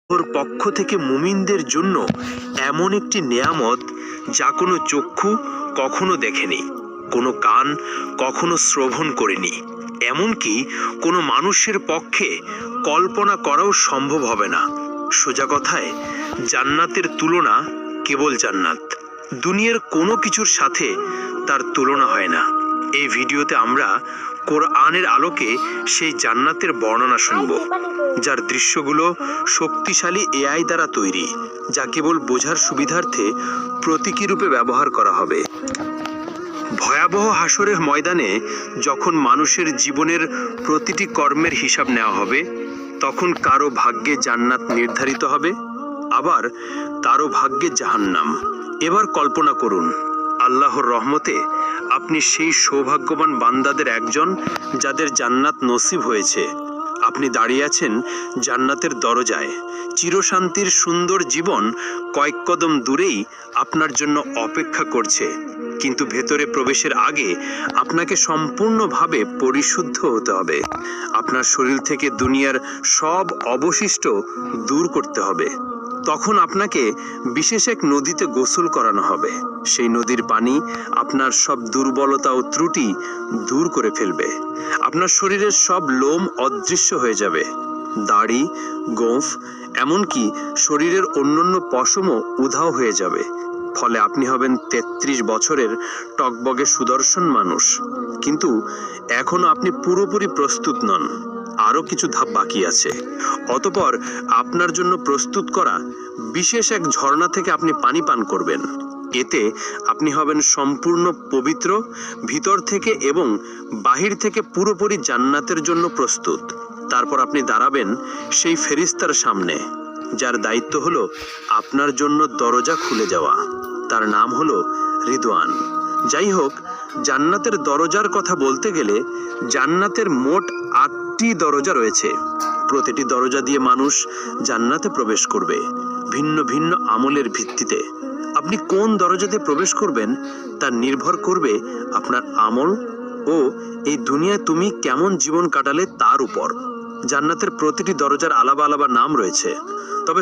ওর পক্ষ থেকে মুমিনদের জন্য এমন একটি নেয়ামত যা কোনো চক্ষু কখনো দেখেনি, কোনো কান কখনো শ্রবণ করেনি, এমনকি কোনো মানুষের পক্ষে কল্পনা করাও সম্ভব হবে না। সোজা কথায় জান্নাতের তুলনা কেবল জান্নাত, দুনিয়ার কোনো কিছুর সাথে তার তুলনা হয় না। এই ভিডিওতে আমরা কোরআনের আলোকে সেই জান্নাতের বর্ণনা শুনব, যার দৃশ্যগুলো শক্তিশালী এআই দ্বারা তৈরি, যা কেবল বোঝার সুবিধার্থে প্রতীকী রূপে ব্যবহার করা হবে। ভয়াবহ হাসরের ময়দানে যখন মানুষের জীবনের প্রতিটি কর্মের হিসাব নেওয়া হবে, তখন কারো ভাগ্যে জান্নাত নির্ধারিত হবে, আবার কারো ভাগ্যে জাহান্নাম। এবার কল্পনা করুন, আল্লাহর রহমতে আপনি সেই সৌভাগ্যবান বান্দাদের একজন যাদের জান্নাত নসিব হয়েছে। আপনি দাঁড়িয়ে আছেন জান্নাতের দরজায়। চিরশান্তির সুন্দর জীবন কয়েক কদম দূরেই আপনার জন্য অপেক্ষা করছে, কিন্তু ভেতরে প্রবেশের আগে আপনাকে সম্পূর্ণভাবে পরিশুদ্ধ হতে হবে। আপনার শরীর থেকে দুনিয়ার সব অবশিষ্ট দূর করতে হবে। তখন আপনাকে বিশেষ এক নদীতে গোসল করানো হবে। সেই নদীর পানি আপনার সব দুর্বলতা ও ত্রুটি দূর করে ফেলবে। আপনার শরীরের সব লোম অদৃশ্য হয়ে যাবে, দাড়ি, গোঁফ, এমনকি শরীরের অন্যান্য পশমও উধাও হয়ে যাবে। ফলে আপনি হবেন 33 বছরের টকবগে সুদর্শন মানুষ। কিন্তু এখনো আপনি পুরোপুরি প্রস্তুত নন, আরো কিছু ধাপ বাকি আছে। অতঃপর আপনার জন্য প্রস্তুত করা বিশেষ এক ঝর্ণা থেকে আপনি পানি পান করবেন। এতে আপনি হবেন সম্পূর্ণ পবিত্র, ভিতর থেকে এবং বাহির থেকে পুরোপুরি জান্নাতের জন্য প্রস্তুত। তারপর আপনি দাঁড়াবেন সেই ফেরেশতার সামনে, যার দায়িত্ব হলো আপনার জন্য দরজা খুলে যাওয়া। তার নাম হলো রিদওয়ান। যাই হোক, জান্নাতের দরজার কথা বলতে গেলে জান্নাতের মোট 8টি দরজা রয়েছে। প্রতিটি দরজা দিয়ে মানুষ জান্নাতে প্রবেশ করবে ভিন্ন ভিন্ন আমলের ভিত্তিতে। আপনি কোন দরজাতে প্রবেশ করবেন তা নির্ভর করবে আপনার আমল ও এই দুনিয়ায় তুমি কেমন জীবন কাটালে তার উপর। জান্নাতের প্রতিটি দরজার আলাদা আলাদা নাম রয়েছে, তবে